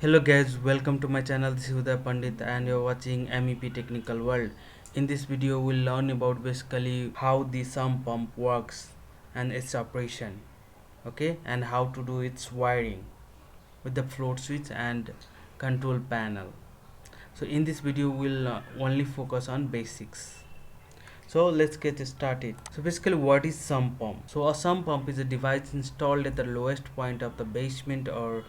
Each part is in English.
Hello guys, welcome to my channel. This is Uday Pandit and you're watching MEP Technical World. In this video we'll learn about basically how the sump pump works and its operation, okay, and how to do its wiring with the float switch and control panel. So in this video we'll only focus on basics. So let's get started. So basically what is sump pump? So a sump pump is a device installed at the lowest point of the basement or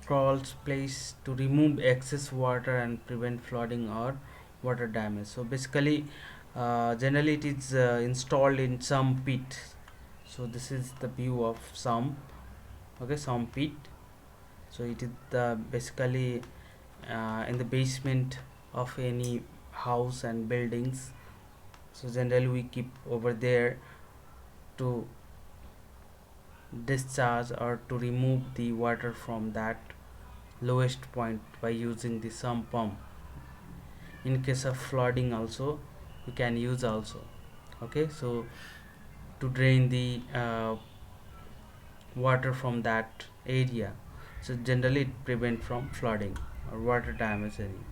crawl space to remove excess water and prevent flooding or water damage. So basically generally it is installed in some pit. So this is the view of some, okay, some pit. So it is the basically in the basement of any house and buildings. So generally we keep over there to discharge or to remove the water from that lowest point by using the sump pump. In case of flooding also you can use also, okay, so to drain the water from that area. So generally it prevent from flooding or water damage area.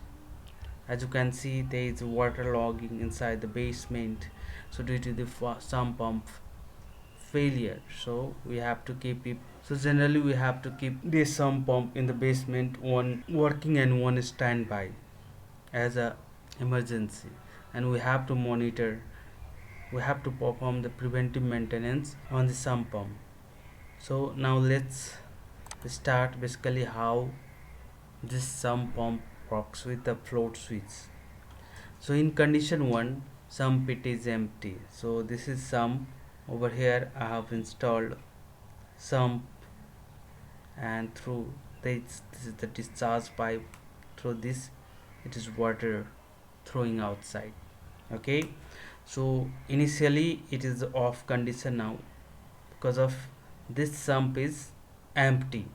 As you can see there is water logging inside the basement, so due to the sump pump failure, so we have to keep it. So generally we have to keep this sump pump in the basement, one working and one standby as a emergency, and we have to monitor, we have to perform the preventive maintenance on the sump pump. So now let's start basically how this sump pump works with the float switch. So in condition 1 sump pit is empty, so this is sump. Over here I have installed sump, and through this is the discharge pipe. Through this it is water throwing outside, okay. So initially it is off condition now because of this sump is empty.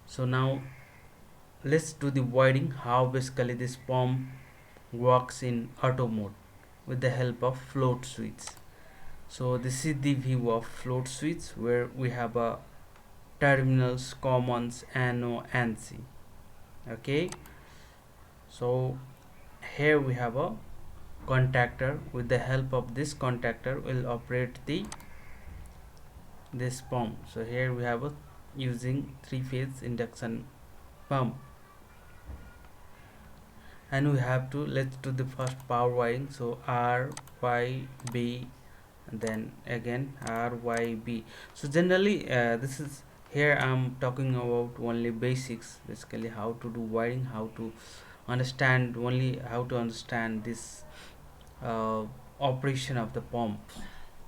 So now let's do the wiring, how basically this pump works in auto mode with the help of float switch. So this is the view of float switch where we have a terminals, commons, NO and C, okay. So here we have a contactor. With the help of this contactor will operate this pump. So here we have a using three-phase induction pump, and we have to, let's do the first power wiring. So R Y B, and then again R Y B. So generally this is, here I'm talking about only basics, basically how to do wiring, how to understand, only how to understand this uh, operation of the pump,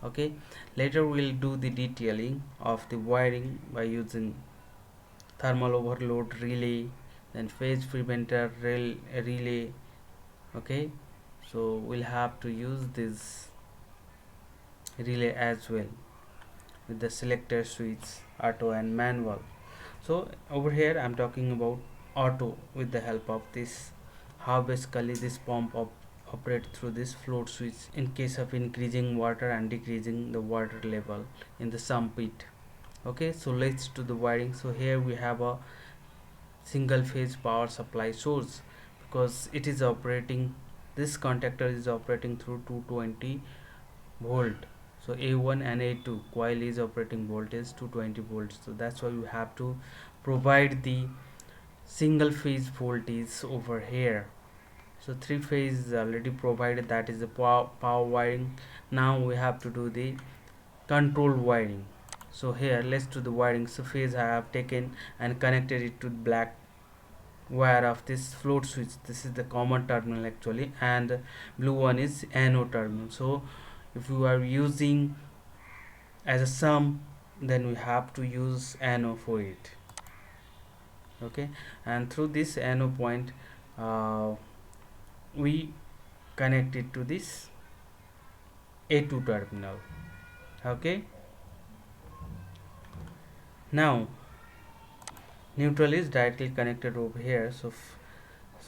okay. Later we'll do the detailing of the wiring by using thermal overload relay, then phase preventer relay, okay. So we'll have to use this relay as well with the selector switch, auto and manual. So over here I'm talking about auto with the help of this, how basically this pump operate through this float switch in case of increasing water and decreasing the water level in the sump pit, okay. So let's do the wiring. So here we have a single phase power supply source because it is operating, this contactor is operating through 220 volt. So A1 and A2 coil is operating voltage 220 volts, so that's why we have to provide the single phase voltage over here. So three phase is already provided, that is the power wiring. Now we have to do the control wiring. So here let's do the wiring. So phase I have taken and connected it to black wire of this float switch. This is the common terminal actually, and blue one is NO terminal. So if you are using as a sum, then we have to use NO for it, okay. And through this NO point we connect it to this A2 terminal, okay. Now neutral is directly connected over here. So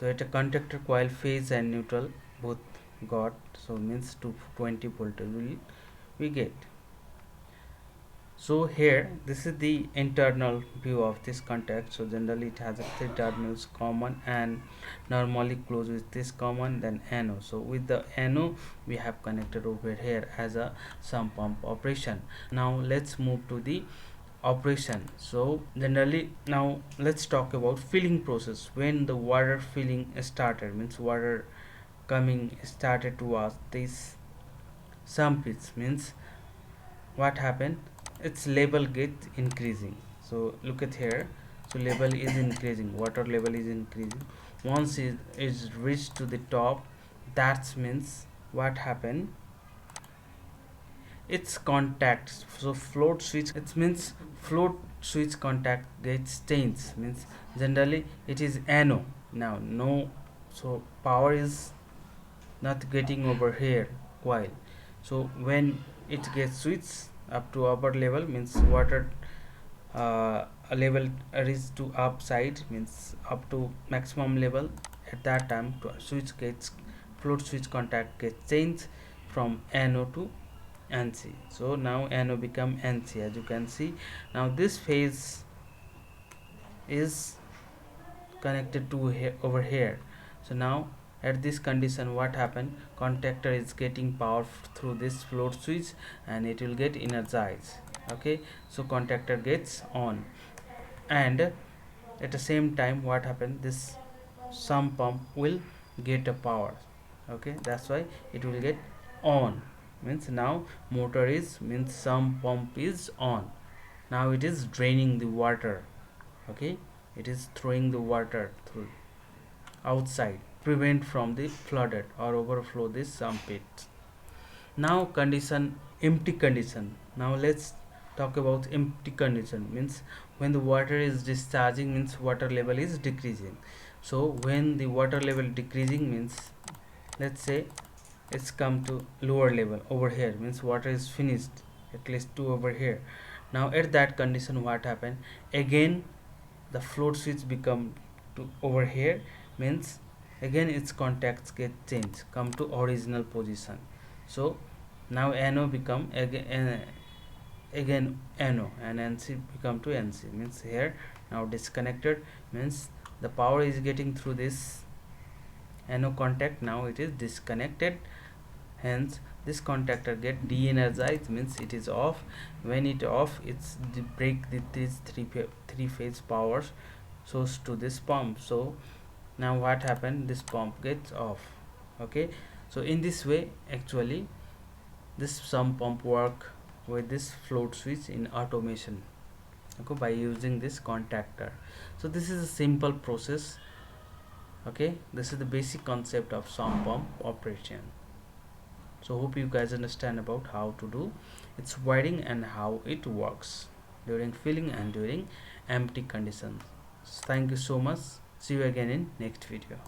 at a contactor coil phase and neutral both got, so means 220 volt will we get. So here this is the internal view of this contact. So generally it has a three terminals common and normally close with this common, then NO. So with the NO we have connected over here as a sump pump operation. Now let's move to the operation. So generally now let's talk about filling process. When the water filling started, means water coming started to us, this sump pits, means what happened, its level get increasing. So look at here, so level is increasing, water level is increasing. Once it is reached to the top, that means what happened, its contacts, so float switch, it means float switch contact gets changed, means generally it is NO now, no, so power is not getting over here coil. So when it gets switched up to upper level, means water a level reach to upside, means up to maximum level, at that time to switch gets, float switch contact gets changed from NO to NC. So now NO become NC, as you can see. Now this phase is connected to here, over here. So now at this condition what happened, contactor is getting power through this float switch and it will get energized. Okay, so contactor gets on, and at the same time what happened, this sump pump will get a power. Okay, that's why it will get on, means now motor is, means sump pump is on. Now it is draining the water. Okay, it is throwing the water through outside, prevent from the flooded or overflow this sump pit. Now condition, empty condition. Now let's talk about empty condition, means when the water is discharging, means water level is decreasing. So when the water level decreasing, means let's say it's come to lower level over here, means water is finished at least two over here. Now at that condition what happened, again the float switch become to over here, means again its contacts get changed, come to original position. So now NO become again NO, and NC become to NC, means here now disconnected, means the power is getting through this NO contact, now it is disconnected, hence this contactor get de-energized, means it is off. When it off, it's break these three phase powers source to this pump. So now what happened, this pump gets off. Okay, so in this way actually this sump pump work with this float switch in automation, okay, by using this contactor. So this is a simple process. Okay, this is the basic concept of sump pump operation. So hope you guys understand about how to do its wiring and how it works during filling and during empty conditions. Thank you so much. See you again in next video.